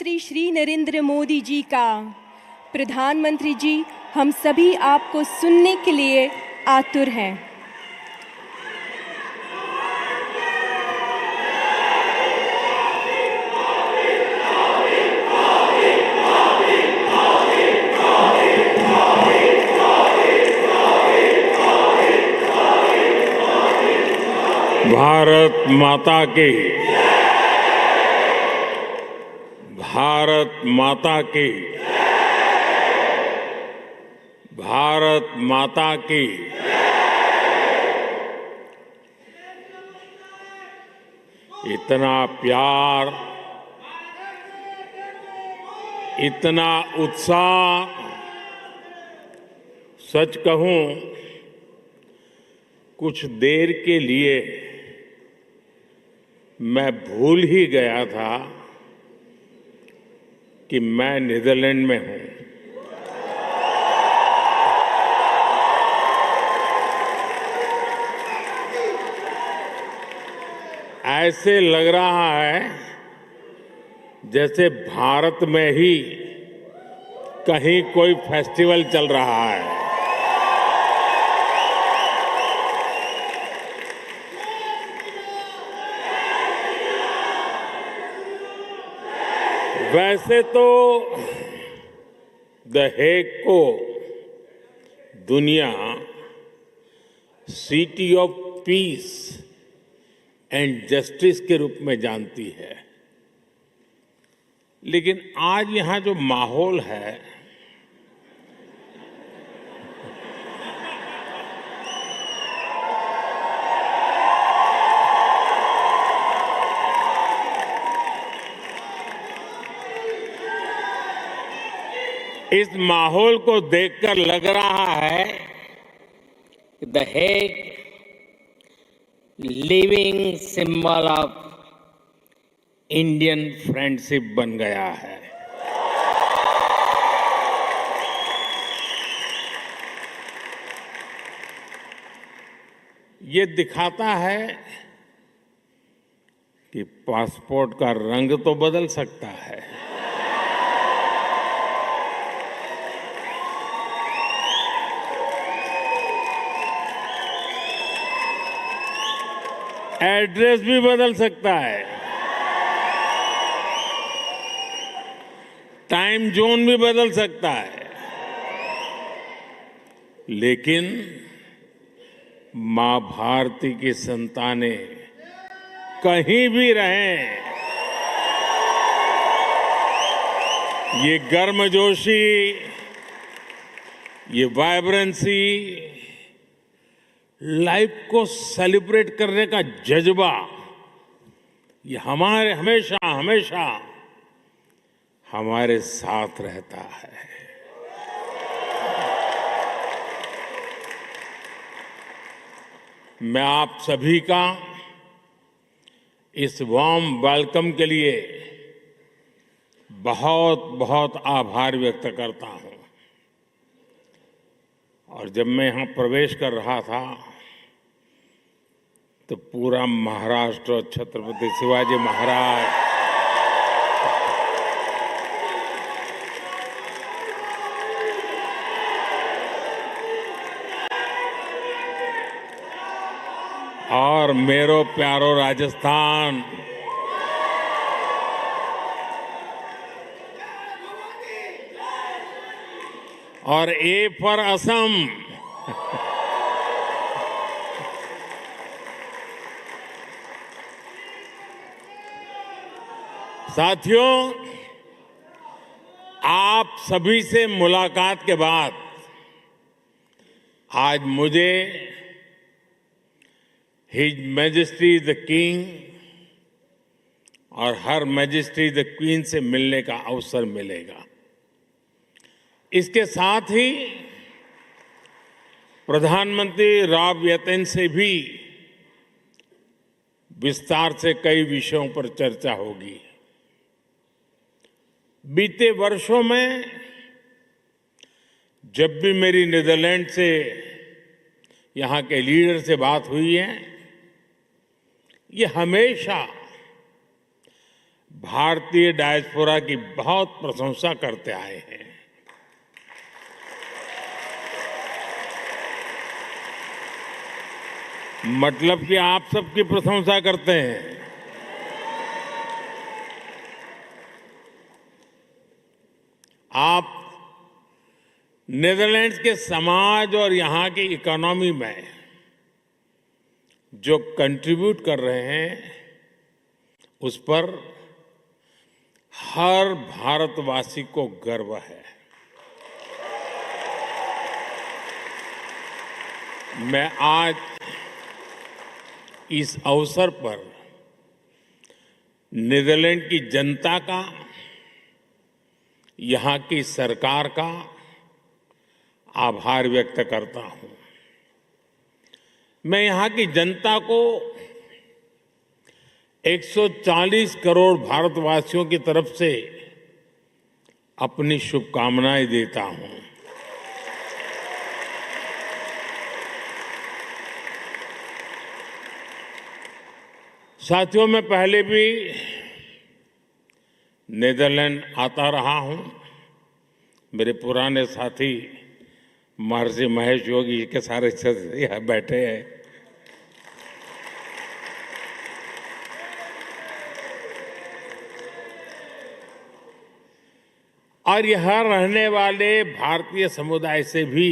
प्रधानमंत्री श्री नरेंद्र मोदी जी का। प्रधानमंत्री जी, हम सभी आपको सुनने के लिए आतुर हैं। भारत माता की, भारत माता की, भारत माता की। इतना प्यार, इतना उत्साह, सच कहूं कुछ देर के लिए मैं भूल ही गया था कि मैं नीदरलैंड में हूं। ऐसे लग रहा है जैसे भारत में ही कहीं कोई फेस्टिवल चल रहा है। वैसे तो द हेग को दुनिया city of peace and justice के रूप में जानती है, लेकिन आज यहां जो माहौल है इस माहौल को देखकर लग रहा है कि the Hague living symbol of Indian friendship बन गया है। ये दिखाता है कि पासपोर्ट का रंग तो बदल सकता है, एड्रेस भी बदल सकता है, टाइम जोन भी बदल सकता है, लेकिन मां भारती की संतानें कहीं भी रहें, ये गर्मजोशी, ये वाइब्रेंसी, लाइफ को सेलिब्रेट करने का जज्बा, ये हमारे हमेशा हमेशा हमारे साथ रहता है। मैं आप सभी का इस वार्म वेलकम के लिए बहुत बहुत आभार व्यक्त करता हूं। और जब मैं यहां प्रवेश कर रहा था तो पूरा महाराष्ट्र, छत्रपति शिवाजी महाराज, और मेरो प्यारो राजस्थान, और ए फॉर असम, साथियों, आप सभी से मुलाकात के बाद आज मुझे हिज मैजेस्टी द किंग और हर मैजेस्टी द क्वीन से मिलने का अवसर मिलेगा। इसके साथ ही प्रधानमंत्री राव यतेन से भी विस्तार से कई विषयों पर चर्चा होगी। बीते वर्षों में जब भी मेरी नीदरलैंड से यहां के लीडर से बात हुई है, ये हमेशा भारतीय डायस्पोरा की बहुत प्रशंसा करते आए हैं। मतलब कि आप सबकी प्रशंसा करते हैं। आप नीदरलैंड्स के समाज और यहां की इकोनॉमी में जो कंट्रीब्यूट कर रहे हैं उस पर हर भारतवासी को गर्व है। मैं आज इस अवसर पर नीदरलैंड की जनता का, यहां की सरकार का आभार व्यक्त करता हूं। मैं यहां की जनता को 140 करोड़ भारतवासियों की तरफ से अपनी शुभकामनाएं देता हूं। साथियों, मैं पहले भी नीदरलैंड आता रहा हूं। मेरे पुराने साथी महर्षि महेश योगी के सारे सदस्य यहां बैठे हैं। और यहां रहने वाले भारतीय समुदाय से भी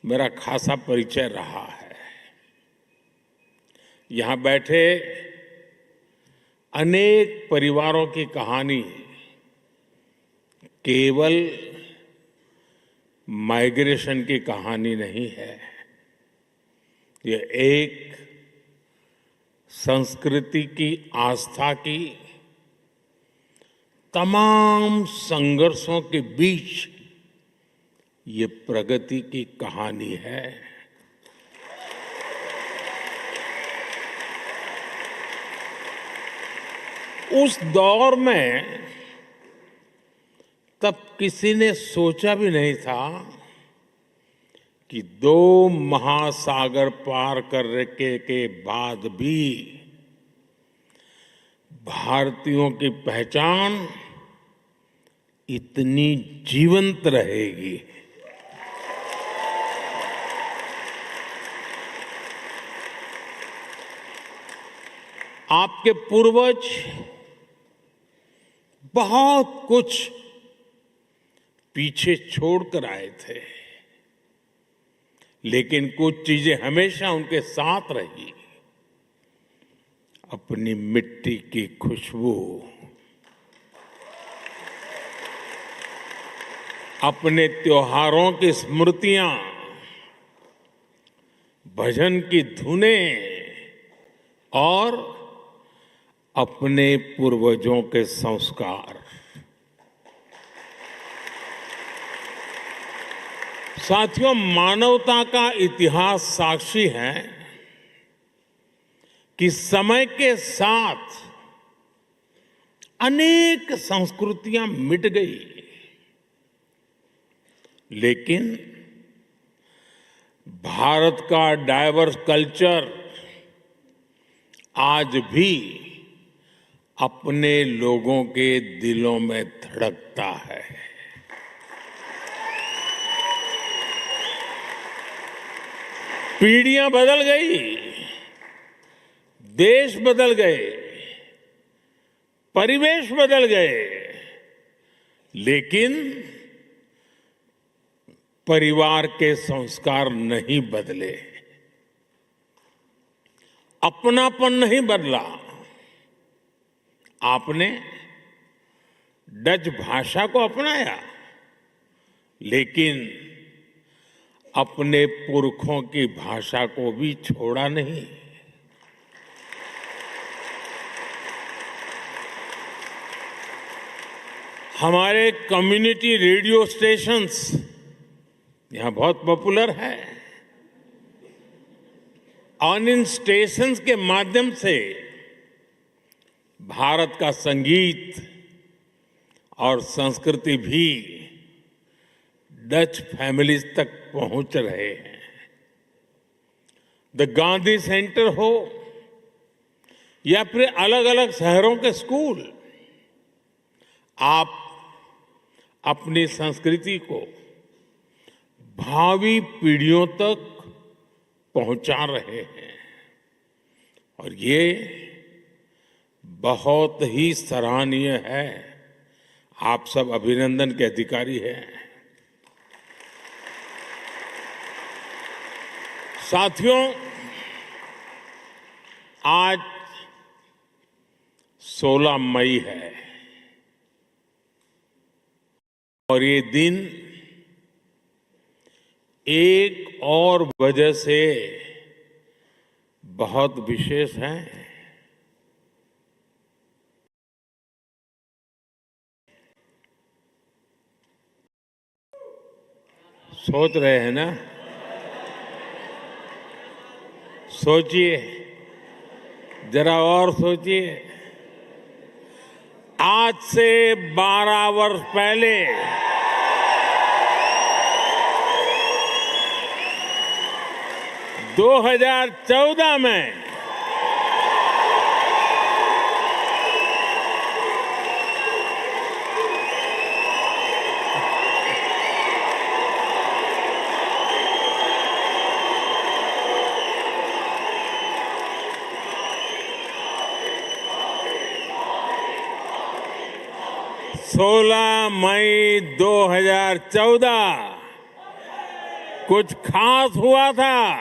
मेरा खासा परिचय रहा है। यहां बैठे अनेक परिवारों की कहानी केवल माइग्रेशन की कहानी नहीं है। ये एक संस्कृति की, आस्था की, तमाम संघर्षों के बीच ये प्रगति की कहानी है। उस दौर में तब किसी ने सोचा भी नहीं था कि 2 महासागर पार करने के बाद भी भारतीयों की पहचान इतनी जीवंत रहेगी। आपके पूर्वज बहुत कुछ पीछे छोड़कर आए थे, लेकिन कुछ चीजें हमेशा उनके साथ रही। अपनी मिट्टी की खुशबू, अपने त्योहारों की स्मृतियां, भजन की धुनें और अपने पूर्वजों के संस्कार। साथियों, मानवता का इतिहास साक्षी है कि समय के साथ अनेक संस्कृतियां मिट गई, लेकिन भारत का डाइवर्स कल्चर आज भी अपने लोगों के दिलों में धड़कता है। पीढ़ियां बदल गई, देश बदल गए, परिवेश बदल गए, लेकिन परिवार के संस्कार नहीं बदले, अपनापन नहीं बदला। आपने डच भाषा को अपनाया, लेकिन अपने पुरखों की भाषा को भी छोड़ा नहीं। हमारे कम्युनिटी रेडियो स्टेशंस यहां बहुत पॉपुलर है और इन स्टेशंस के माध्यम से भारत का संगीत और संस्कृति भी डच फैमिलीज तक पहुंच रहे हैं। द गांधी सेंटर हो या फिर अलग अलग शहरों के स्कूल, आप अपनी संस्कृति को भावी पीढ़ियों तक पहुंचा रहे हैं और ये बहुत ही सराहनीय है। आप सब अभिनंदन के अधिकारी हैं। साथियों, आज 16 मई है और ये दिन एक और वजह से बहुत विशेष है। सोच रहे हैं ना? सोचिए, जरा और सोचिए। आज से 12 वर्ष पहले 2014 में सोलह मई 2014 कुछ खास हुआ था।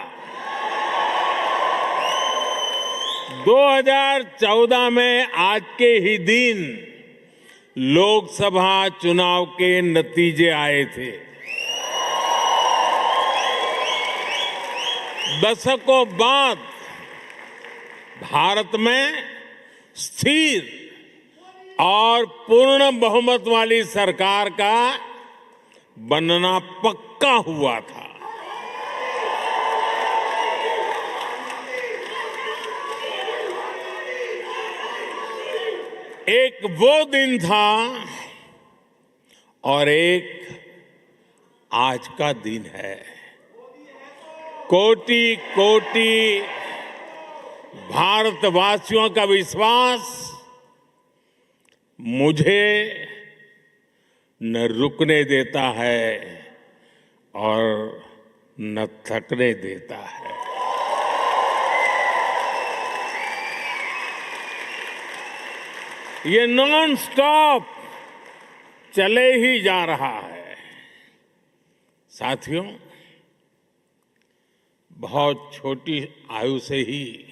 2014 में आज के ही दिन लोकसभा चुनाव के नतीजे आए थे। दशकों बाद भारत में स्थिर और पूर्ण बहुमत वाली सरकार का बनना पक्का हुआ था। एक वो दिन था और एक आज का दिन है। कोटि कोटि भारतवासियों का विश्वास मुझे न रुकने देता है और न थकने देता है। ये नॉन स्टॉप चले ही जा रहा है। साथियों, बहुत छोटी आयु से ही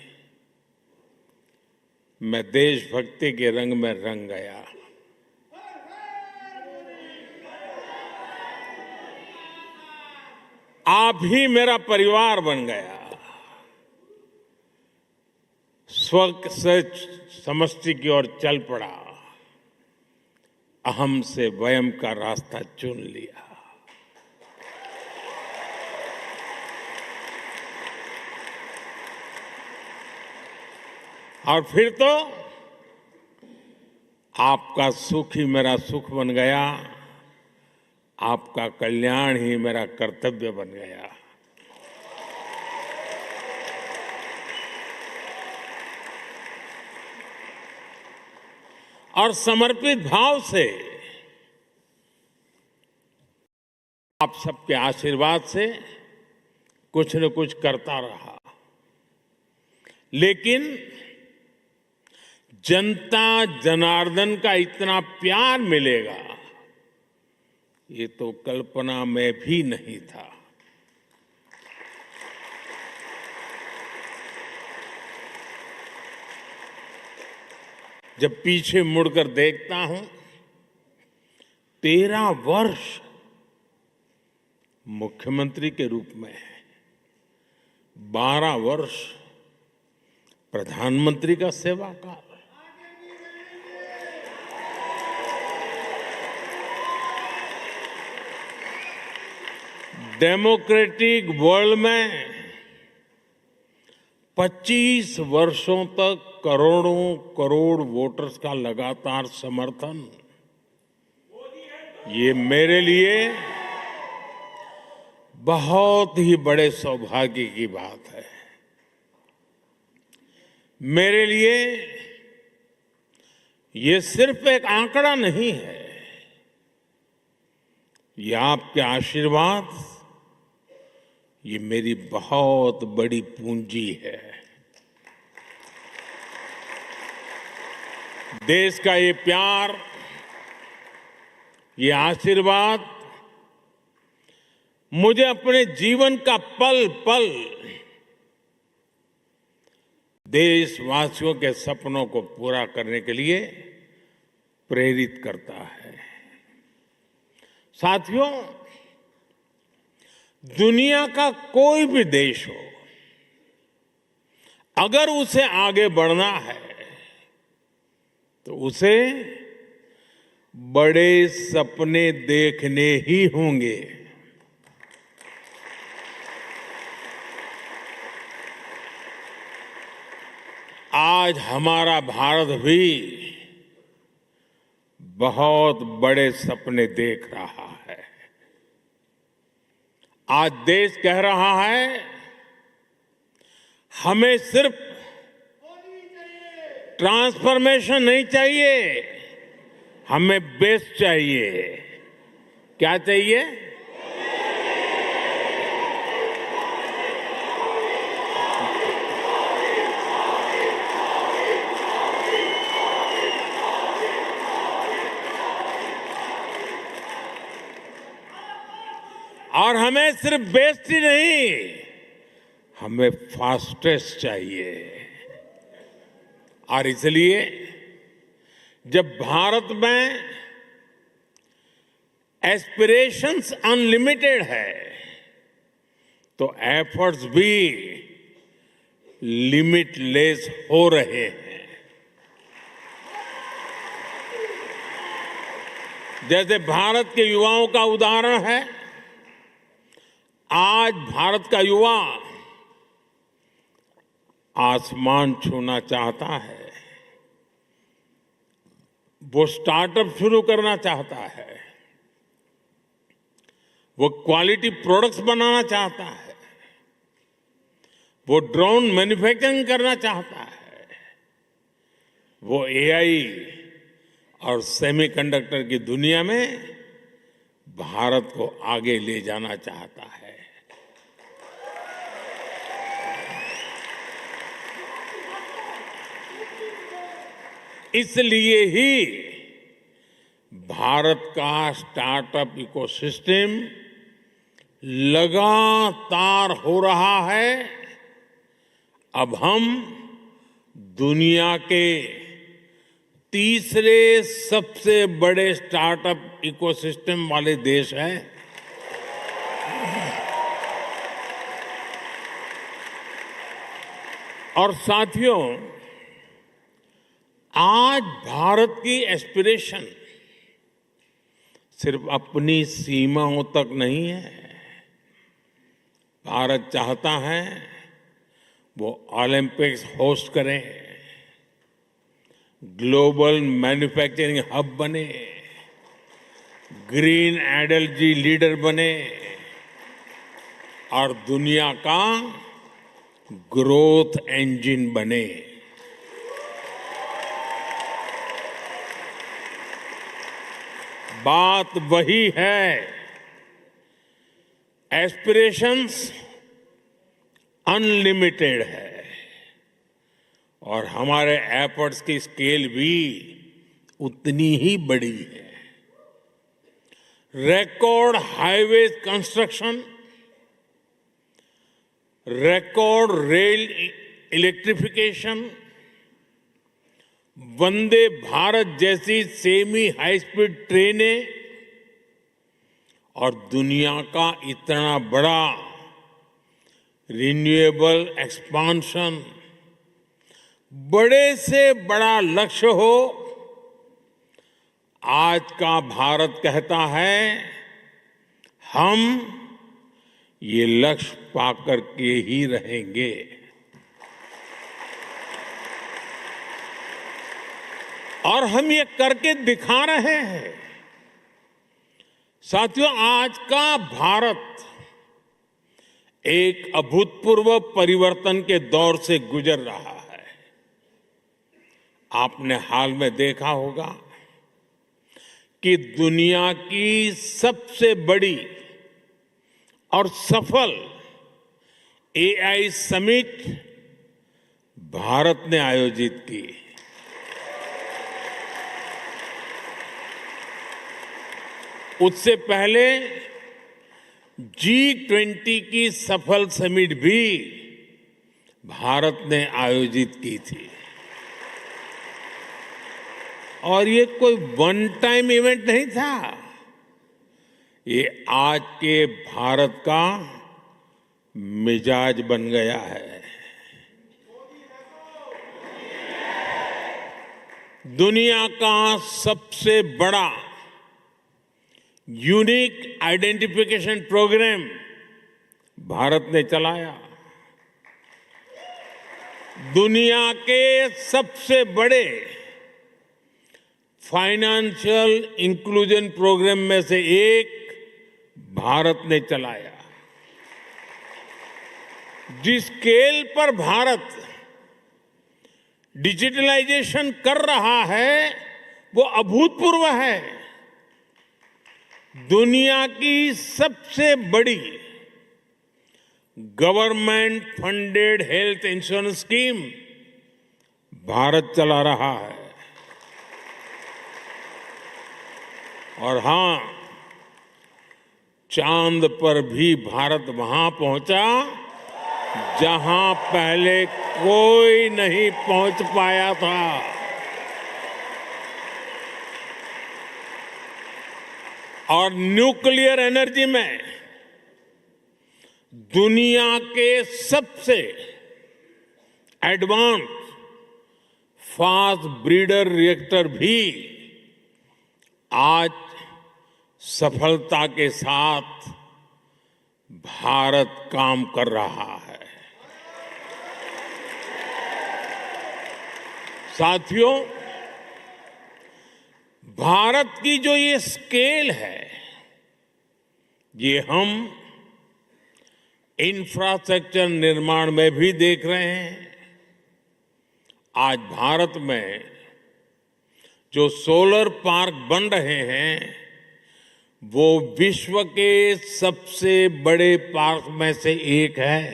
मैं देशभक्ति के रंग में रंग गया। आप ही मेरा परिवार बन गया। स्व से समष्टि की ओर चल पड़ा। अहम से वयम का रास्ता चुन लिया। और फिर तो आपका सुख ही मेरा सुख बन गया। आपका कल्याण ही मेरा कर्तव्य बन गया। और समर्पित भाव से आप सबके आशीर्वाद से कुछ न कुछ करता रहा। लेकिन जनता जनार्दन का इतना प्यार मिलेगा, ये तो कल्पना में भी नहीं था। जब पीछे मुड़कर देखता हूं, 13 वर्ष मुख्यमंत्री के रूप में, 12 वर्ष प्रधानमंत्री का सेवा काल, डेमोक्रेटिक वर्ल्ड में 25 वर्षों तक करोड़ों करोड़ वोटर्स का लगातार समर्थन, ये मेरे लिए बहुत ही बड़े सौभाग्य की बात है। मेरे लिए ये सिर्फ एक आंकड़ा नहीं है, ये आपके आशीर्वाद, ये मेरी बहुत बड़ी पूंजी है। देश का ये प्यार, ये आशीर्वाद मुझे अपने जीवन का पल पल देशवासियों के सपनों को पूरा करने के लिए प्रेरित करता है। साथियों, दुनिया का कोई भी देश हो, अगर उसे आगे बढ़ना है तो उसे बड़े सपने देखने ही होंगे। आज हमारा भारत भी बहुत बड़े सपने देख रहा है। आज देश कह रहा है, हमें सिर्फ ट्रांसफॉर्मेशन नहीं चाहिए, हमें बेस्ट चाहिए। क्या चाहिए? और हमें सिर्फ बेस्ट ही नहीं, हमें फास्टेस्ट चाहिए। और इसलिए जब भारत में एस्पिरेशंस अनलिमिटेड है तो एफर्ट्स भी लिमिटलेस हो रहे हैं। जैसे भारत के युवाओं का उदाहरण है, आज भारत का युवा आसमान छूना चाहता है, वो स्टार्टअप शुरू करना चाहता है, वो क्वालिटी प्रोडक्ट्स बनाना चाहता है, वो ड्रोन मैन्युफैक्चरिंग करना चाहता है, वो एआई और सेमीकंडक्टर की दुनिया में भारत को आगे ले जाना चाहता है। इसलिए ही भारत का स्टार्टअप इकोसिस्टम लगातार हो रहा है। अब हम दुनिया के तीसरे सबसे बड़े स्टार्टअप इकोसिस्टम वाले देश हैं। और साथियों, आज भारत की एस्पिरेशन सिर्फ अपनी सीमाओं तक नहीं है। भारत चाहता है वो ओलंपिक्स होस्ट करे, ग्लोबल मैन्युफैक्चरिंग हब बने, ग्रीन एनर्जी लीडर बने और दुनिया का ग्रोथ इंजन बने। बात वही है, एस्पिरेशंस अनलिमिटेड है और हमारे एफर्ट्स की स्केल भी उतनी ही बड़ी है। Record highway construction, record rail electrification, Vande Bharat जैसी सेमी हाई स्पीड ट्रेनें और दुनिया का इतना बड़ा रिन्यूएबल एक्सपांशन, बड़े से बड़ा लक्ष्य हो, आज का भारत कहता है हम ये लक्ष्य पाकर के ही रहेंगे। और हम ये करके दिखा रहे हैं। साथियों, आज का भारत एक अभूतपूर्व परिवर्तन के दौर से गुजर रहा है। आपने हाल में देखा होगा कि दुनिया की सबसे बड़ी और सफल एआई समिट भारत ने आयोजित की। उससे पहले G20 की सफल समिट भी भारत ने आयोजित की थी। और ये कोई वन टाइम इवेंट नहीं था, ये आज के भारत का मिजाज बन गया है। दुनिया का सबसे बड़ा यूनिक आइडेंटिफिकेशन प्रोग्राम भारत ने चलाया। दुनिया के सबसे बड़े फाइनेंशियल इंक्लूजन प्रोग्राम में से एक भारत ने चलाया। जिस स्केल पर भारत डिजिटलाइजेशन कर रहा है वो अभूतपूर्व है। दुनिया की सबसे बड़ी government funded health insurance scheme Bharat चला रहा है। और हां, चांद पर भी भारत वहां पहुंचा जहां पहले कोई नहीं पहुंच पाया था। और न्यूक्लियर एनर्जी में दुनिया के सबसे एडवांस फास्ट ब्रीडर रिएक्टर भी आज सफलता के साथ भारत काम कर रहा है। साथियों, भारत की जो ये स्केल है, ये हम इंफ्रास्ट्रक्चर निर्माण में भी देख रहे हैं। आज भारत में जो सोलर पार्क बन रहे हैं वो विश्व के सबसे बड़े पार्क में से एक है।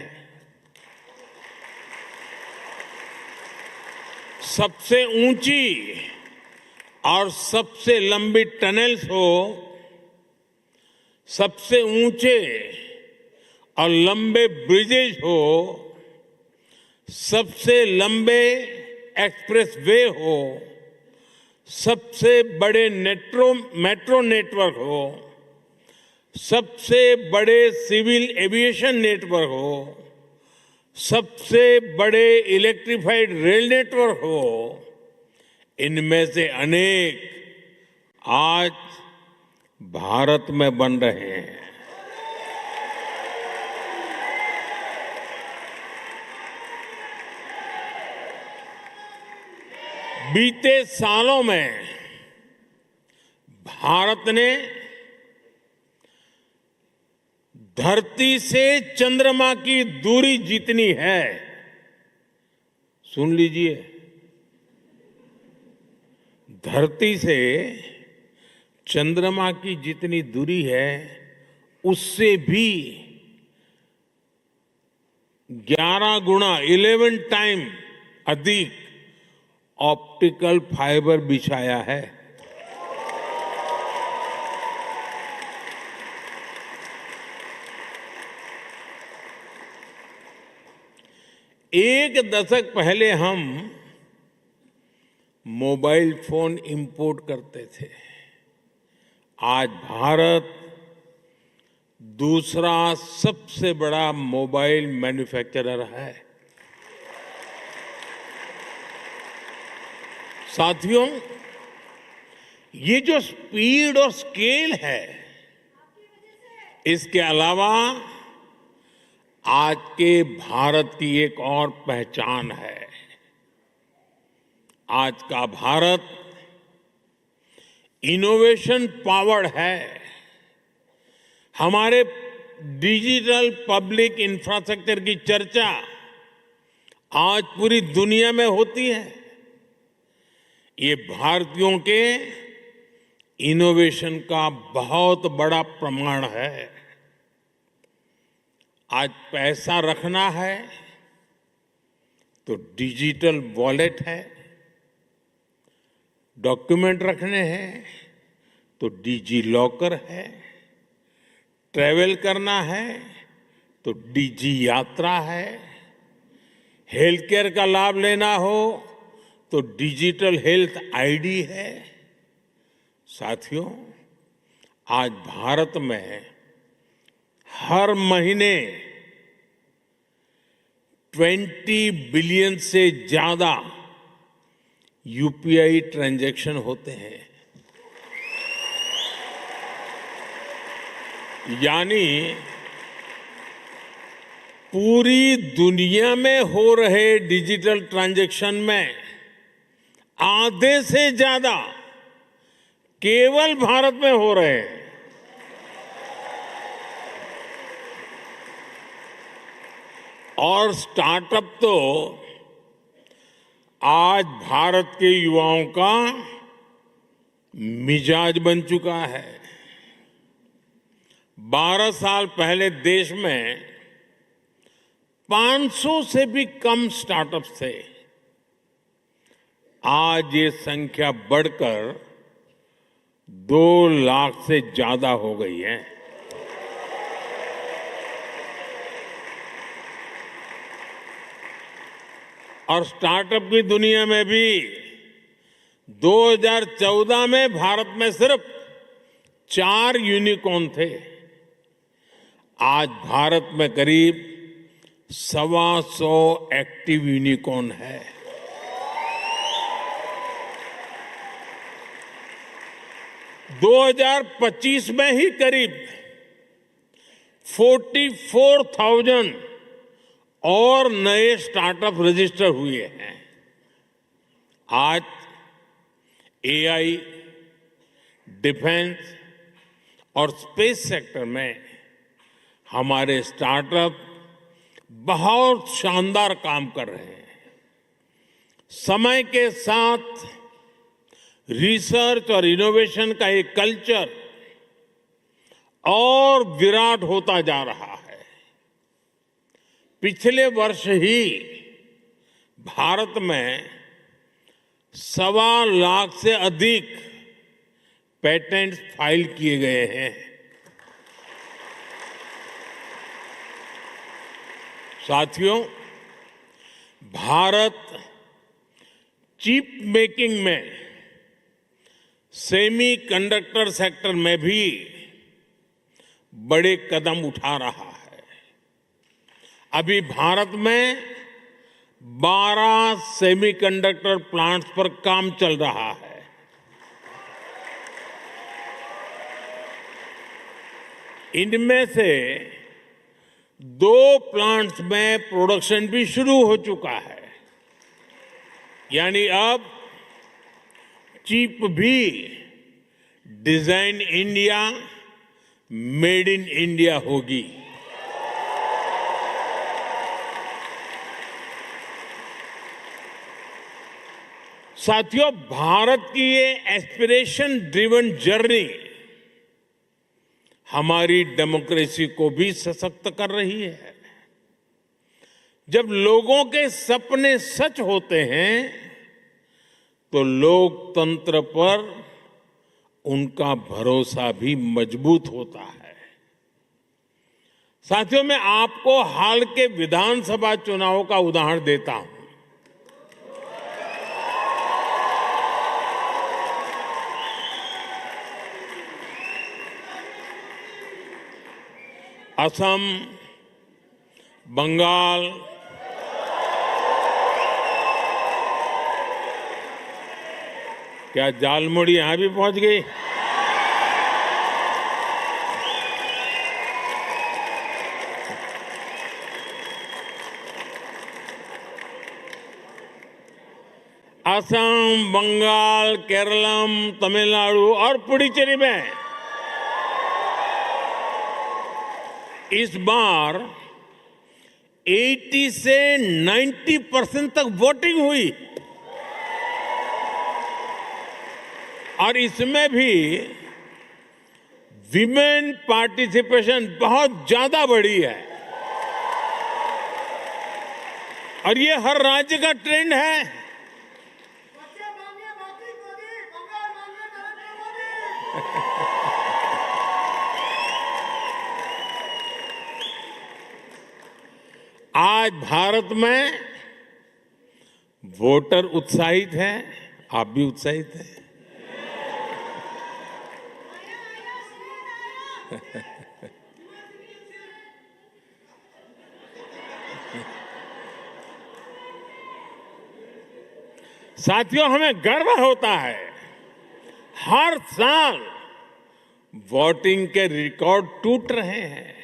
सबसे ऊंची और सबसे लंबी टनल्स हो, सबसे ऊंचे और लंबे ब्रिजेज हो, सबसे लंबे एक्सप्रेस वे हो, सबसे बड़े मेट्रो नेटवर्क हो, सबसे बड़े सिविल एविएशन नेटवर्क हो, सबसे बड़े इलेक्ट्रिफाइड रेल नेटवर्क हो, इनमें से अनेक आज भारत में बन रहे हैं। बीते सालों में भारत ने धरती से चंद्रमा की दूरी जितनी है, सुन लीजिए, धरती से चंद्रमा की जितनी दूरी है उससे भी 11 गुना 11 टाइम अधिक ऑप्टिकल फाइबर बिछाया है। एक दशक पहले हम मोबाइल फोन इंपोर्ट करते थे। आज भारत दूसरा सबसे बड़ा मोबाइल मैन्युफैक्चरर है। साथियों, ये जो स्पीड और स्केल है, इसके अलावा आज के भारत की एक और पहचान है। आज का भारत इनोवेशन पावर्ड है। हमारे डिजिटल पब्लिक इंफ्रास्ट्रक्चर की चर्चा आज पूरी दुनिया में होती है। ये भारतीयों के इनोवेशन का बहुत बड़ा प्रमाण है। आज पैसा रखना है तो डिजिटल वॉलेट है, डॉक्यूमेंट रखने हैं तो डिजी लॉकर है, ट्रैवल करना है तो डिजी यात्रा है, हेल्थ केयर का लाभ लेना हो तो डिजिटल हेल्थ आईडी है। साथियों, आज भारत में हर महीने 20 बिलियन से ज्यादा यूपीआई ट्रांजैक्शन होते हैं। यानी पूरी दुनिया में हो रहे डिजिटल ट्रांजैक्शन में आधे से ज्यादा केवल भारत में हो रहे हैं। और स्टार्टअप तो आज भारत के युवाओं का मिजाज बन चुका है। 12 साल पहले देश में 500 से भी कम स्टार्टअप्स थे। आज ये संख्या बढ़कर 2 लाख से ज्यादा हो गई है। और स्टार्टअप की दुनिया में भी 2014 में भारत में सिर्फ 4 यूनिकॉर्न थे। आज भारत में करीब 125 एक्टिव यूनिकॉर्न है। दो 2025 में ही करीब 44,000 और नए स्टार्टअप रजिस्टर हुए हैं। आज एआई, डिफेंस और स्पेस सेक्टर में हमारे स्टार्टअप बहुत शानदार काम कर रहे हैं। समय के साथ रिसर्च और इनोवेशन का एक कल्चर और विराट होता जा रहा है। पिछले वर्ष ही भारत में 1.25 लाख से अधिक पेटेंट्स फाइल किए गए हैं। साथियों, भारत चिप मेकिंग में, सेमी कंडक्टर सेक्टर में भी बड़े कदम उठा रहा है। अभी भारत में 12 सेमीकंडक्टर प्लांट्स पर काम चल रहा है। इनमें से 2 प्लांट्स में प्रोडक्शन भी शुरू हो चुका है। यानी अब चिप भी design India, made in India होगी। साथियों, भारत की ये एस्पिरेशन ड्रिवन जर्नी हमारी डेमोक्रेसी को भी सशक्त कर रही है। जब लोगों के सपने सच होते हैं तो लोकतंत्र पर उनका भरोसा भी मजबूत होता है। साथियों, मैं आपको हाल के विधानसभा चुनाव का उदाहरण देता हूं। असम, बंगाल, क्या जालमुड़ी यहां भी पहुंच गई? असम, बंगाल, केरलम, तमिलनाडु और पुडुचेरी में इस बार 80 से 90% तक वोटिंग हुई। और इसमें भी विमेन पार्टिसिपेशन बहुत ज्यादा बढ़ी है और ये हर राज्य का ट्रेंड है। आज भारत में वोटर उत्साहित हैं, आप भी उत्साहित हैं। साथियों, हमें गर्व होता है हर साल वोटिंग के रिकॉर्ड टूट रहे हैं।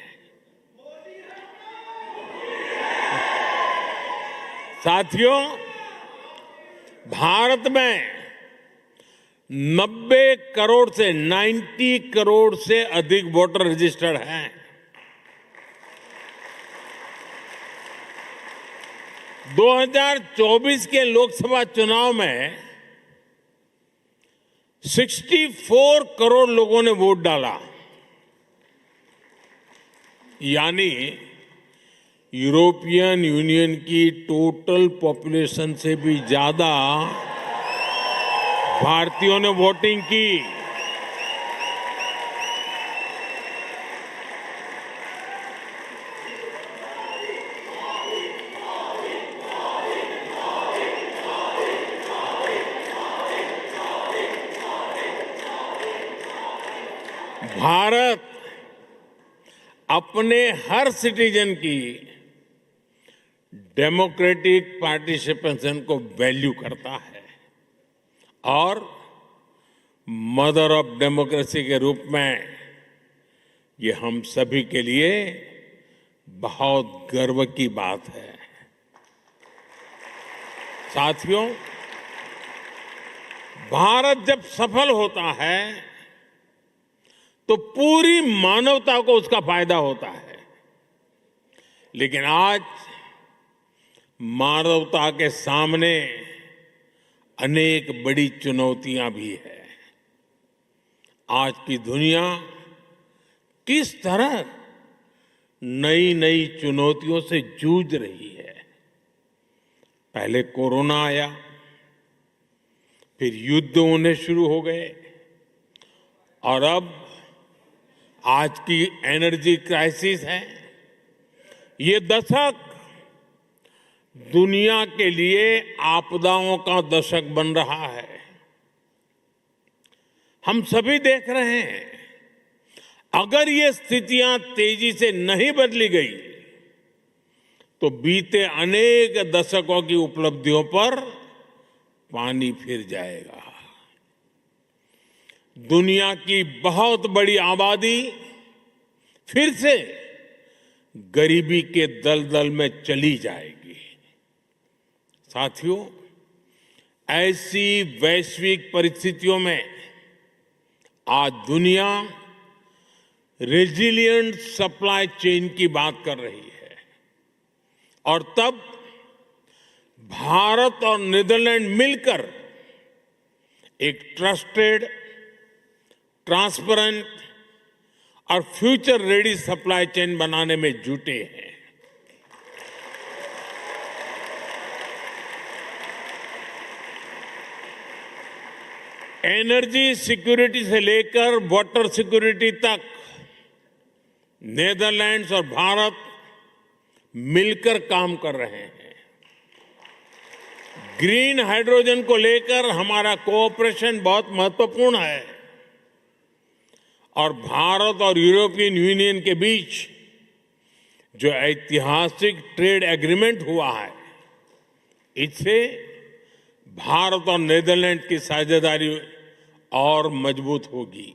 साथियों, भारत में 90 करोड़ से 90 करोड़ से अधिक वोटर रजिस्टर्ड हैं। - 2024 के लोकसभा चुनाव में 64 करोड़ लोगों ने वोट डाला, यानी यूरोपियन यूनियन की टोटल पॉपुलेशन से भी ज्यादा भारतीयों ने वोटिंग की। भारत अपने हर सिटीजन की डेमोक्रेटिक पार्टिसिपेशन को वैल्यू करता है और मदर ऑफ डेमोक्रेसी के रूप में ये हम सभी के लिए बहुत गर्व की बात है। साथियों, भारत जब सफल होता है तो पूरी मानवता को उसका फायदा होता है, लेकिन आज मानवता के सामने अनेक बड़ी चुनौतियां भी है। आज की दुनिया किस तरह नई नई चुनौतियों से जूझ रही है। पहले कोरोना आया, फिर युद्ध होने शुरू हो गए और अब आज की एनर्जी क्राइसिस है। ये दशक दुनिया के लिए आपदाओं का दशक बन रहा है। हम सभी देख रहे हैं, अगर ये स्थितियां तेजी से नहीं बदली गई तो बीते अनेक दशकों की उपलब्धियों पर पानी फिर जाएगा। दुनिया की बहुत बड़ी आबादी फिर से गरीबी के दलदल में चली जाएगी। साथियों, ऐसी वैश्विक परिस्थितियों में आज दुनिया रेजिलिएंट सप्लाई चेन की बात कर रही है और तब भारत और नीदरलैंड मिलकर एक ट्रस्टेड, ट्रांसपेरेंट और फ्यूचर रेडी सप्लाई चेन बनाने में जुटे हैं। एनर्जी सिक्योरिटी से लेकर वाटर सिक्योरिटी तक नीदरलैंड्स और भारत मिलकर काम कर रहे हैं। ग्रीन हाइड्रोजन को लेकर हमारा कोऑपरेशन बहुत महत्वपूर्ण है और भारत और यूरोपियन यूनियन के बीच जो ऐतिहासिक ट्रेड एग्रीमेंट हुआ है, इससे भारत और नीदरलैंड की साझेदारी और मजबूत होगी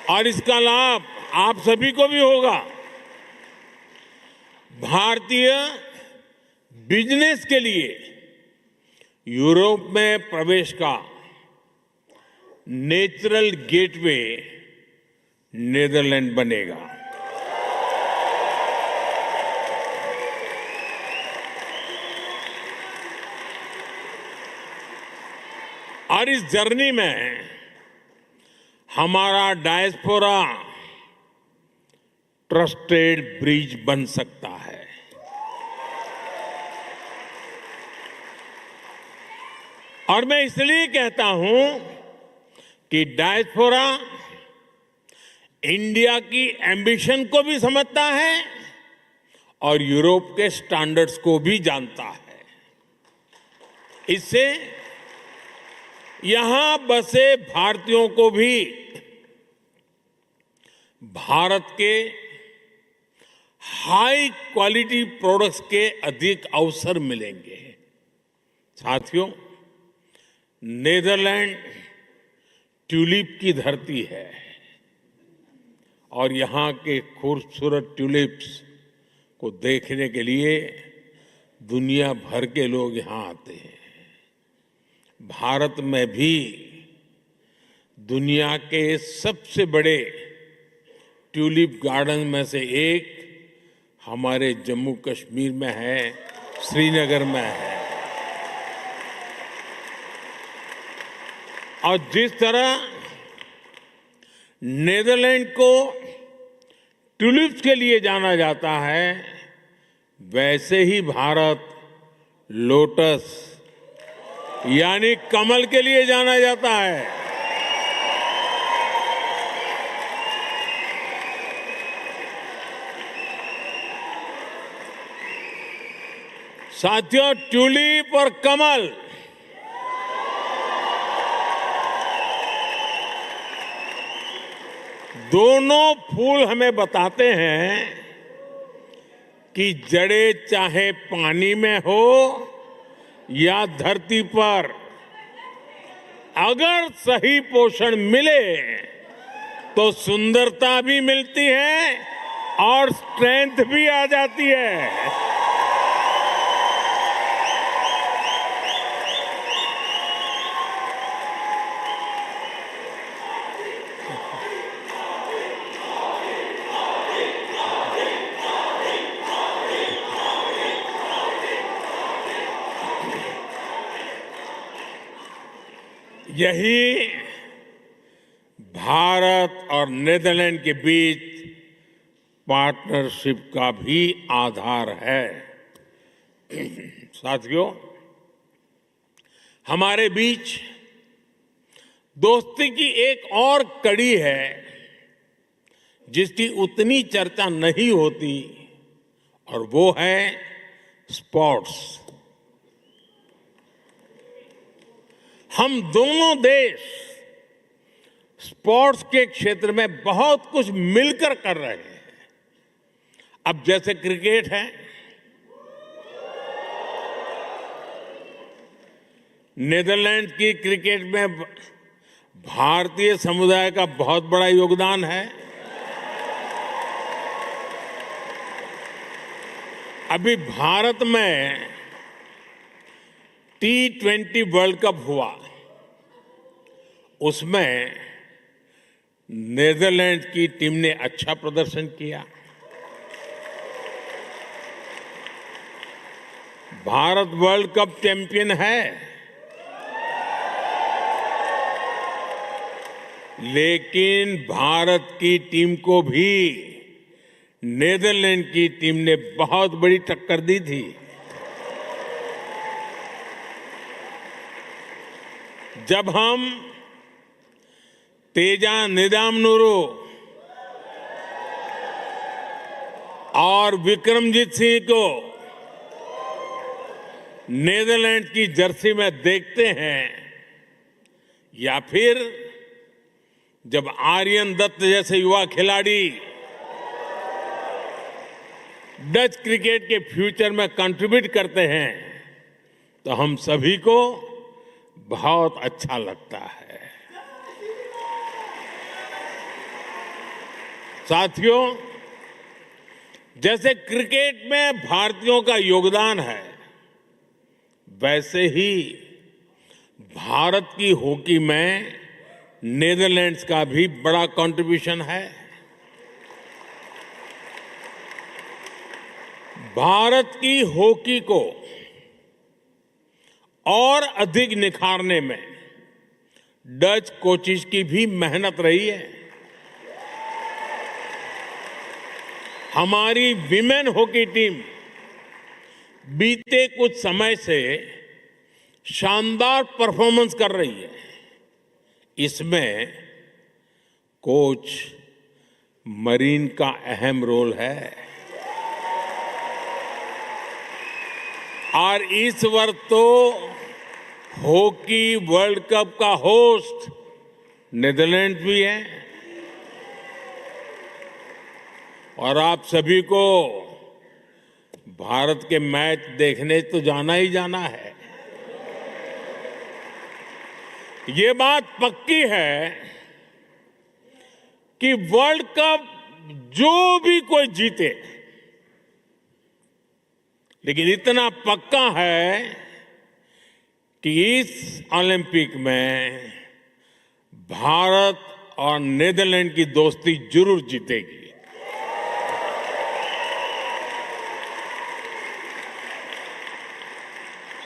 और इसका लाभ आप सभी को भी होगा। भारतीय बिजनेस के लिए यूरोप में प्रवेश का नेचुरल गेटवे नीदरलैंड बनेगा। और और इस जर्नी में हमारा डायस्पोरा ट्रस्टेड ब्रिज बन सकता है। और मैं इसलिए कहता हूं कि डायस्पोरा इंडिया की एम्बिशन को भी समझता है और यूरोप के स्टैंडर्ड्स को भी जानता है। इससे यहां बसे भारतीयों को भी भारत के हाई क्वालिटी प्रोडक्ट्स के अधिक अवसर मिलेंगे। साथियों, नेदरलैंड ट्यूलिप की धरती है और यहां के खूबसूरत ट्यूलिप्स को देखने के लिए दुनिया भर के लोग यहां आते हैं। भारत में भी दुनिया के सबसे बड़े ट्यूलिप गार्डन में से एक हमारे जम्मू कश्मीर में है, श्रीनगर में है। और जिस तरह नेदरलैंड को ट्यूलिप्स के लिए जाना जाता है, वैसे ही भारत लोटस यानी कमल के लिए जाना जाता है। साथियों, ट्यूलिप और कमल दोनों फूल हमें बताते हैं कि जड़ें चाहे पानी में हो या धरती पर, अगर सही पोषण मिले तो सुंदरता भी मिलती है और स्ट्रेंथ भी आ जाती है। यही भारत और नेदरलैंड के बीच पार्टनरशिप का भी आधार है। साथियों, हमारे बीच दोस्ती की एक और कड़ी है जिसकी उतनी चर्चा नहीं होती, और वो है स्पोर्ट्स। हम दोनों देश स्पोर्ट्स के क्षेत्र में बहुत कुछ मिलकर कर रहे हैं। अब जैसे क्रिकेट है, नेदरलैंड की क्रिकेट में भारतीय समुदाय का बहुत बड़ा योगदान है। अभी भारत में T20 वर्ल्ड कप हुआ, उसमें नेदरलैंड की टीम ने अच्छा प्रदर्शन किया। भारत वर्ल्ड कप चैंपियन है, लेकिन भारत की टीम को भी नेदरलैंड की टीम ने बहुत बड़ी टक्कर दी थी। जब हम तेजा निदामनुरू और विक्रमजीत सिंह को नेदरलैंड की जर्सी में देखते हैं, या फिर जब आर्यन दत्त जैसे युवा खिलाड़ी डच क्रिकेट के फ्यूचर में कंट्रीब्यूट करते हैं, तो हम सभी को बहुत अच्छा लगता है। साथियों, जैसे क्रिकेट में भारतीयों का योगदान है, वैसे ही भारत की हॉकी में नेदरलैंड्स का भी बड़ा कंट्रीब्यूशन है। भारत की हॉकी को और अधिक निखारने में डच कोचेस की भी मेहनत रही है। हमारी विमेन हॉकी टीम बीते कुछ समय से शानदार परफॉर्मेंस कर रही है। इसमें कोच मरीन का अहम रोल है और इस वर्ष तो हॉकी वर्ल्ड कप का होस्ट नीदरलैंड भी है और आप सभी को भारत के मैच देखने तो जाना ही जाना है। ये बात पक्की है कि वर्ल्ड कप जो भी कोई जीते, लेकिन इतना पक्का है कि इस ओलंपिक में भारत और नीदरलैंड की दोस्ती जरूर जीतेगी।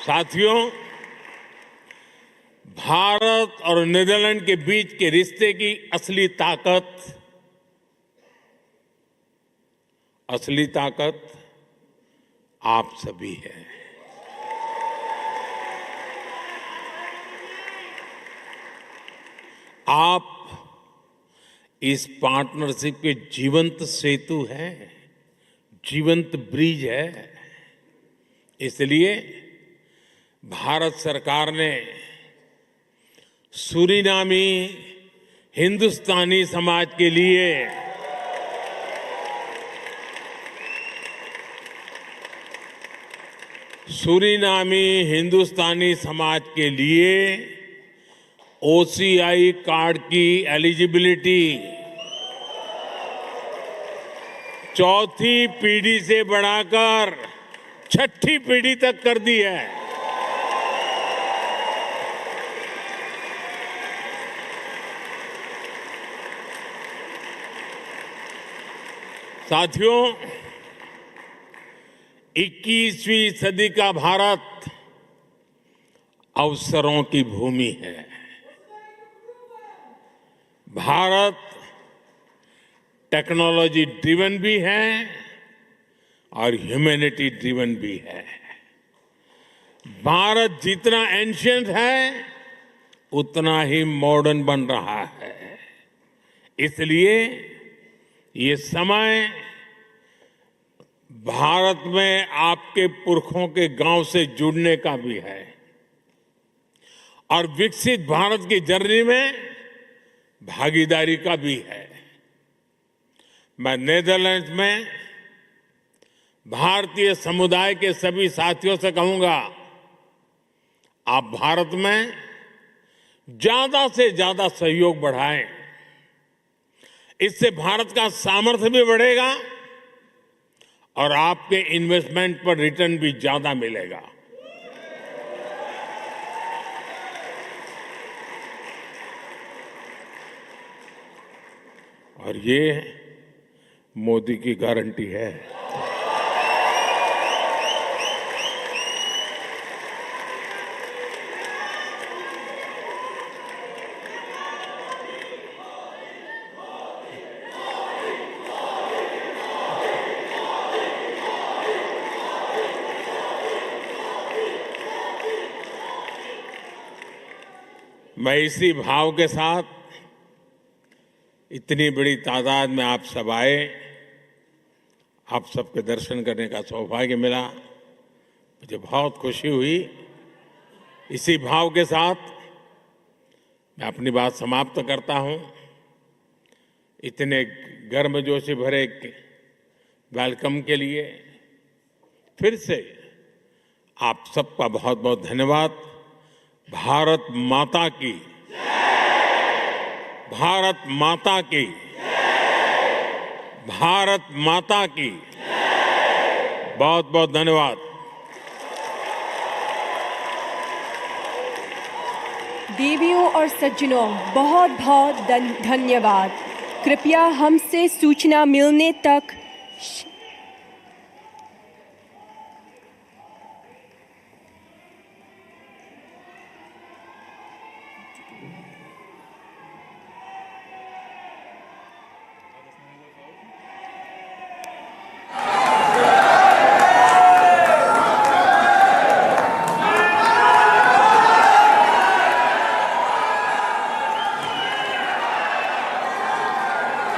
साथियों, भारत और नीदरलैंड के बीच के रिश्ते की असली ताकत आप सभी हैं। आप इस पार्टनरशिप के जीवंत सेतु हैं, जीवंत ब्रिज है। इसलिए भारत सरकार ने सूरीनामी हिंदुस्तानी समाज के लिए OCI कार्ड की एलिजिबिलिटी चौथी पीढ़ी से बढ़ाकर छठी पीढ़ी तक कर दी है। साथियों, 21वीं सदी का भारत अवसरों की भूमि है। भारत टेक्नोलॉजी ड्रिवन भी है और ह्यूमैनिटी ड्रिवन भी है। भारत जितना एंशिएंट है उतना ही मॉडर्न बन रहा है। इसलिए ये समय भारत में आपके पुरखों के गांव से जुड़ने का भी है और विकसित भारत की जर्नी में भागीदारी का भी है। मैं नीदरलैंड्स में भारतीय समुदाय के सभी साथियों से कहूंगा, आप भारत में ज्यादा से ज्यादा सहयोग बढ़ाएं। इससे भारत का सामर्थ्य भी बढ़ेगा और आपके इन्वेस्टमेंट पर रिटर्न भी ज्यादा मिलेगा। और ये मोदी की गारंटी है। मैं इसी भाव के साथ इतनी बड़ी तादाद में आप सब आए, आप सबके दर्शन करने का सौभाग्य मिला, मुझे बहुत खुशी हुई। इसी भाव के साथ मैं अपनी बात समाप्त करता हूं। इतने गर्मजोशी भरे वेलकम के लिए फिर से आप सबका बहुत बहुत धन्यवाद। भारत माता की, भारत माता की, भारत माता की बहुत बहुत धन्यवाद। देवियों और सज्जनों, बहुत बहुत धन्यवाद। कृपया हमसे सूचना मिलने तक